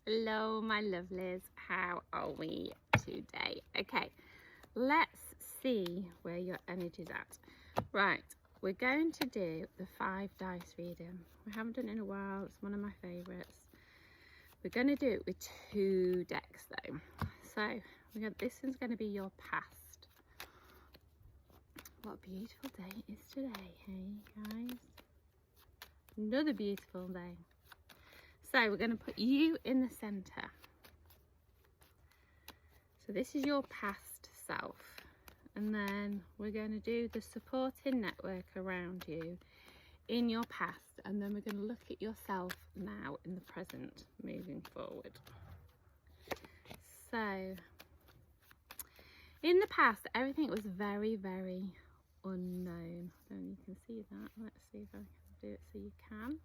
Hello, my lovelies. How are we today? Okay, let's see where your energy's at. Right, we're going to do the 5 dice reading. We haven't done it in a while. It's one of my favourites. We're going to do it with 2 decks though. So this one's going to be your past. What a beautiful day it is today, hey guys? Another beautiful day. So we're going to put you in the centre. So this is your past self. And then we're going to do the supporting network around you in your past. And then we're going to look at yourself now in the present, moving forward. So in the past, everything was very, very unknown. And you can see that. Let's see if I can do it so you can.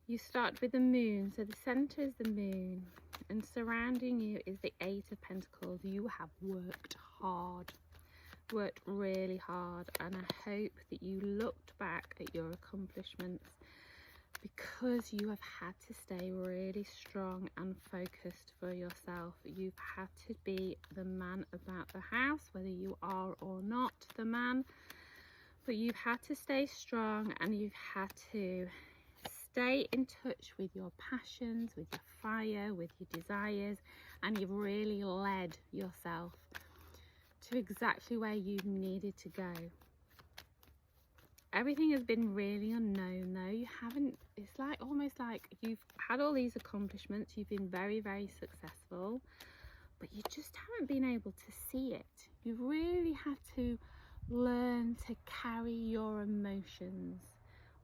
You start with the moon, so the centre is the moon, and surrounding you is the 8 of Pentacles. You have worked hard, worked really hard, and I hope that you looked back at your accomplishments because you have had to stay really strong and focused for yourself. You've had to be the man about the house, whether you are or not the man, but you've had to stay strong and you've had to stay in touch with your passions, with your fire, with your desires, and you've really led yourself to exactly where you needed to go. Everything has been really unknown though. You haven't, it's like almost like you've had all these accomplishments, you've been very, very successful, but you just haven't been able to see it. You've really had to learn to carry your emotions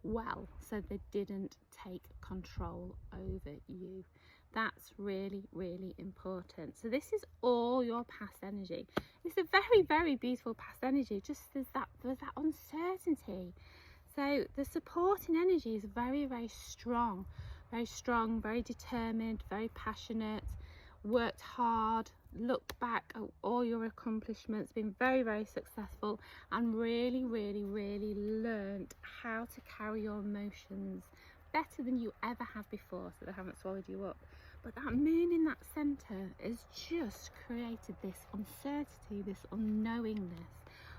well, so they didn't take control over you. That's really, really important. So this is all your past energy. It's a very, very beautiful past energy. Just there's that uncertainty. So the supporting energy is very, very strong, very determined, very passionate, worked hard, looked back at all your accomplishments, been very, very successful, and really, really, really learned how to carry your emotions better than you ever have before, so they haven't swallowed you up. But that moon in that centre has just created this uncertainty, this unknowingness.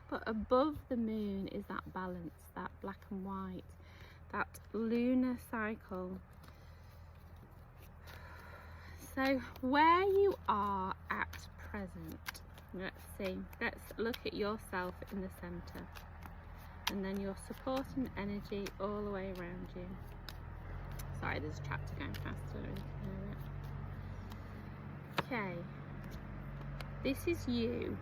But above the moon is that balance, that black and white, that lunar cycle. So where you are at present, let's see, let's look at yourself in the centre, and then your supporting energy all the way around you. Sorry, there's a tractor going faster. Okay, this is you.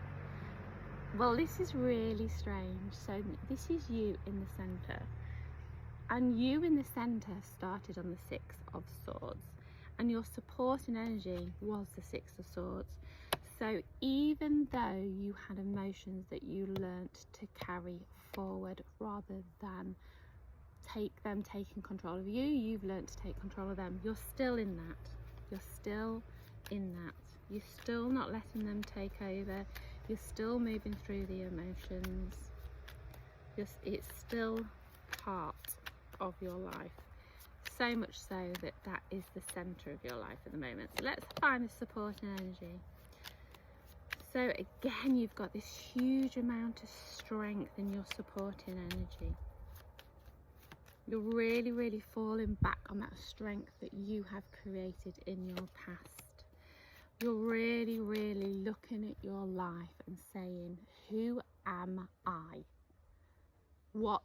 Well, this is really strange. So this is you in the centre, and you in the centre started on the 6 of Swords. And your supporting energy was the 6 of Swords. So even though you had emotions that you learnt to carry forward rather than taking control of you, you've learnt to take control of them. You're still in that. You're still in that. You're still not letting them take over. You're still moving through the emotions. It's still part of your life. So much so that that is the centre of your life at the moment. So let's find the supporting energy. So again, you've got this huge amount of strength in your supporting energy. You're really, really falling back on that strength that you have created in your past. You're really, really looking at your life and saying, who am I? What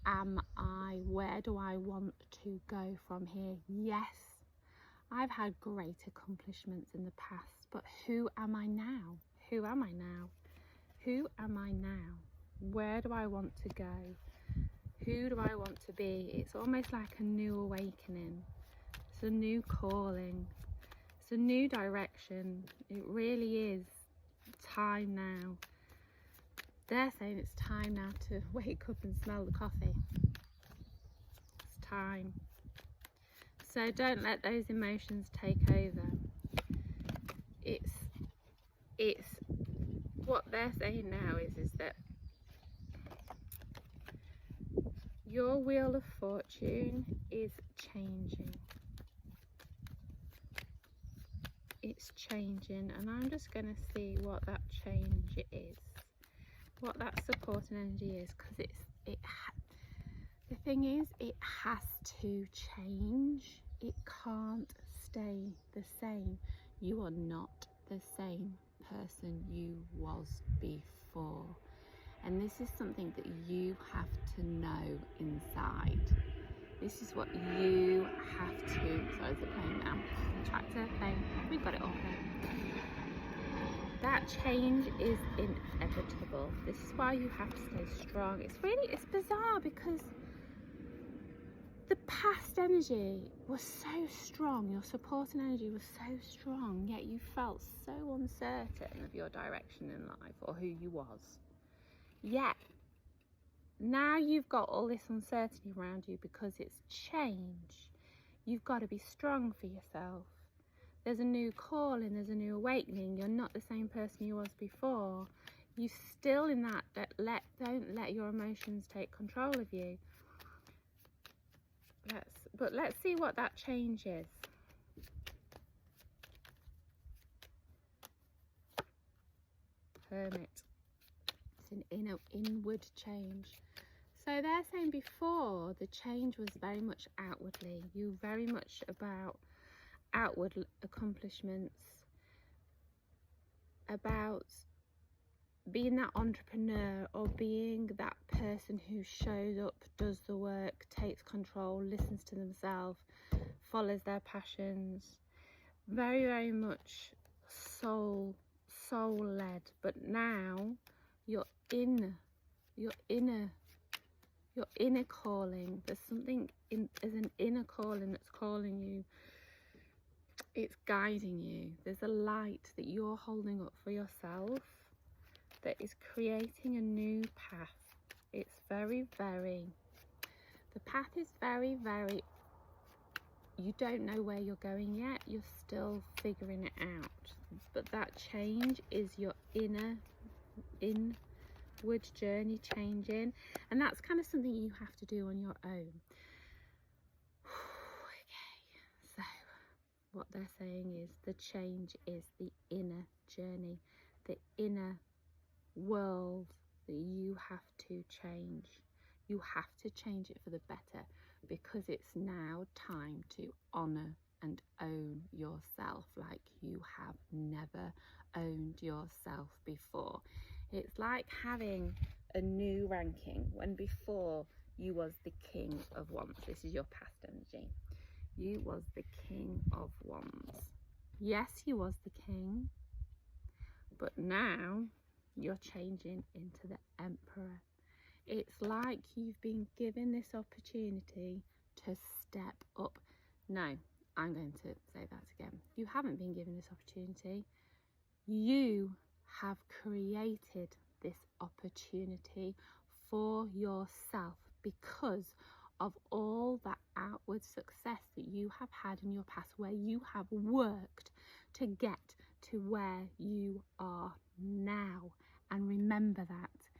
am I? Where do I want to go from here? Yes, I've had great accomplishments in the past, but who am I now? Who am I now? Who am I now? Where do I want to go? Who do I want to be? It's almost like a new awakening. It's a new calling. It's a new direction. It really is time now. They're saying it's time now to wake up and smell the coffee. It's time. So don't let those emotions take over. It's what they're saying now is that your wheel of fortune is changing. it's changing, and I'm just going to see what that change is, what that supporting energy is, because the thing is, it has to change. It can't stay the same. You are not the same person you was before, and this is something that you have to know inside. This is what you have to. So is it playing now? The tractor playing. We've got it all playing. That change is inevitable. This is why you have to stay strong. It's bizarre because the past energy was so strong, your supporting energy was so strong, yet you felt so uncertain of your direction in life or who you was. Yet, now you've got all this uncertainty around you because it's change. You've got to be strong for yourself. There's a new calling, there's a new awakening. You're not the same person you was before. You're still in that don't let your emotions take control of you. But let's see what that change is. Hermit. It's an inward change. So they're saying before, the change was very much outwardly. You were very much about outward accomplishments, about being that entrepreneur or being that person who shows up, does the work, takes control, listens to themselves, follows their passions. Very, very much soul led. But now your inner calling, there's something there's an inner calling that's calling you. It's guiding you. There's a light that you're holding up for yourself that is creating a new path. It's the path is very, you don't know where you're going yet. You're still figuring it out. But that change is your inward journey changing. And that's kind of something you have to do on your own. Okay, so what they're saying is the change is the inner journey, the inner world that you have to change. You have to change it for the better, because it's now time to honor and own yourself like you have never owned yourself before. It's like having a new ranking when before you was the king of wands. This is your past energy. You was the king of wands. Yes, you was the king, but now you're changing into the emperor. It's like you've been given this opportunity to step up. No, I'm going to say that again. You haven't been given this opportunity. You have created this opportunity for yourself because of all that outward success that you have had in your past, where you have worked to get to where you are now. And remember that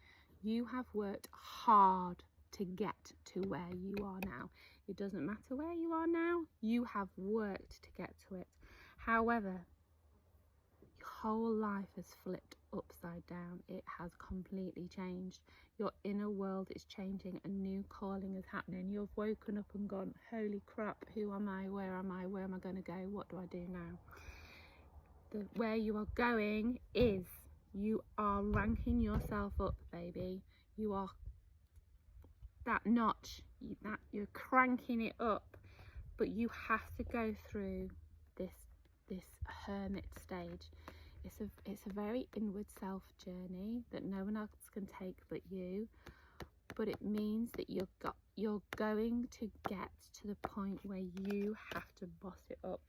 you have worked hard to get to where you are now. It doesn't matter where you are now, you have worked to get to it. However, your whole life has flipped upside down. It has completely changed. Your inner world is changing. A new calling is happening. You've woken up and gone, holy crap, who am I? Where am I? Where am I going to go? What do I do now? Where you are going is, you are ranking yourself up, baby. You are that notch, that you're cranking it up, but you have to go through this hermit stage. It's a very inward self journey that no one else can take but you. But it means that you're going to get to the point where you have to boss it up.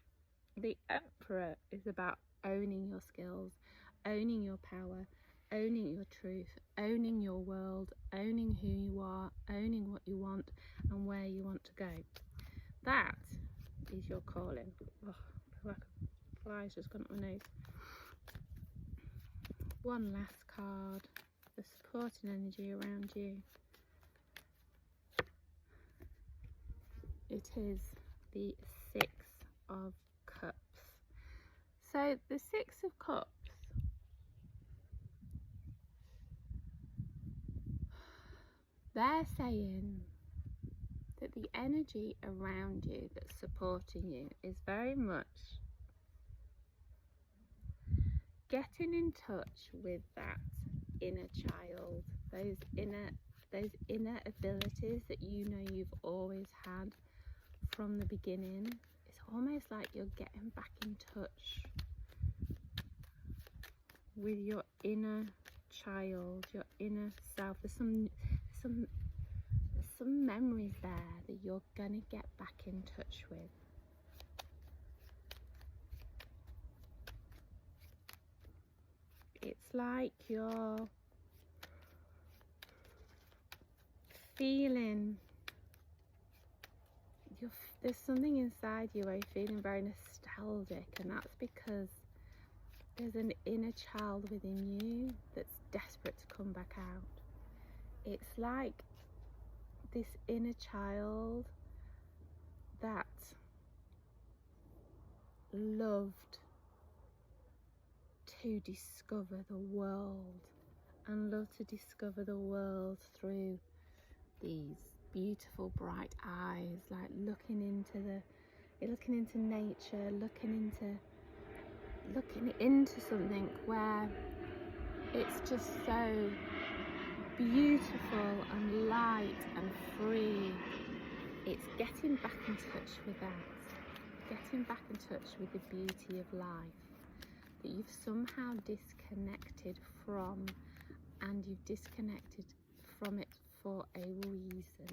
The emperor is about owning your skills, owning your power, owning your truth, owning your world, owning who you are, owning what you want and where you want to go. That is your calling. Oh, I feel like a fly's just gone up my nose. One last card, the supporting energy around you. It is the Six of Cups. So the Six of Cups, they're saying that the energy around you that's supporting you is very much getting in touch with that inner child, those inner abilities that you know you've always had from the beginning. It's almost like you're getting back in touch with your inner child, your inner self. There's some memories there that you're gonna get back in touch with. It's like you're feeling, there's something inside you where you're feeling very nostalgic, and that's because there's an inner child within you that's desperate to come back out. It's like this inner child that loved to discover the world, and loved to discover the world through these beautiful bright eyes, like looking into nature, looking into something where it's just so beautiful and light and free. It's getting back in touch with that, getting back in touch with the beauty of life that you've somehow disconnected from, and you've disconnected from it for a reason.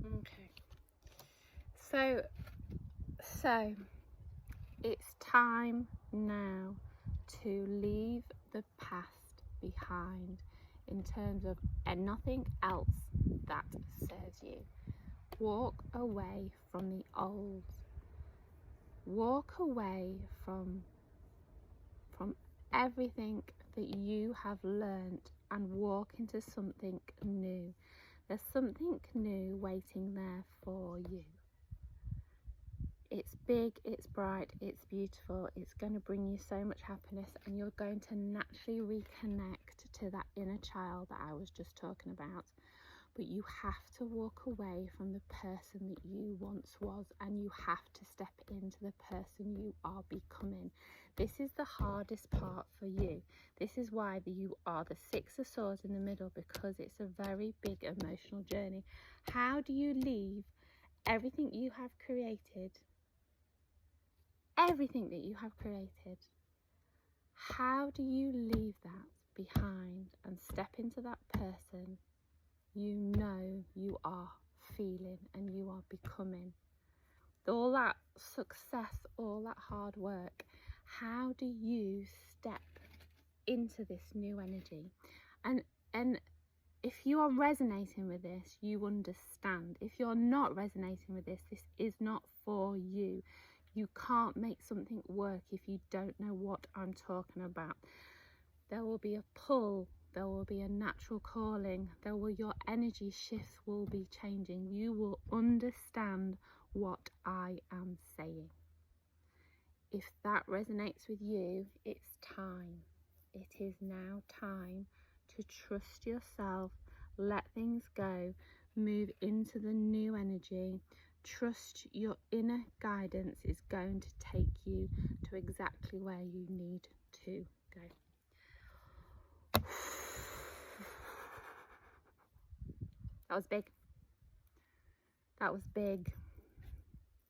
Okay, so it's time now to leave the past behind in terms of nothing else that serves you. Walk away from the old. Walk away from everything that you have learned and walk into something new. There's something new waiting there for you. It's big, it's bright, it's beautiful, it's going to bring you so much happiness, and you're going to naturally reconnect to that inner child that I was just talking about. But you have to walk away from the person that you once was, and you have to step into the person you are becoming. This is the hardest part for you. This is why you are the Six of Swords in the middle, because it's a very big emotional journey. How do you leave everything you have created? Everything that you have created. How do you leave that behind and step into that person you know you are feeling and you are becoming? All that success, all that hard work, how do you step into this new energy? And if you are resonating with this, you understand. If you're not resonating with this, this is not for you. You can't make something work if you don't know what I'm talking about. There will be a pull, there will be a natural calling, your energy shifts will be changing. You will understand what I am saying. If that resonates with you, it's time. It is now time to trust yourself, let things go, move into the new energy. Trust your inner guidance is going to take you to exactly where you need to go. That was big. That was big.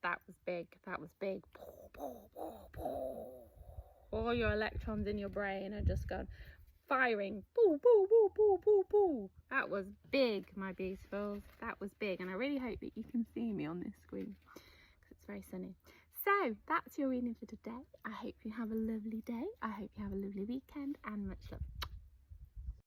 That was big. That was big. All your electrons in your brain are just going firing. Boo, boo, boo, boo, boo, boo. That was big, my beautifuls. That was big. And I really hope that you can see me on this screen because it's very sunny. So that's your reading for today. I hope you have a lovely day. I hope you have a lovely weekend, and much love.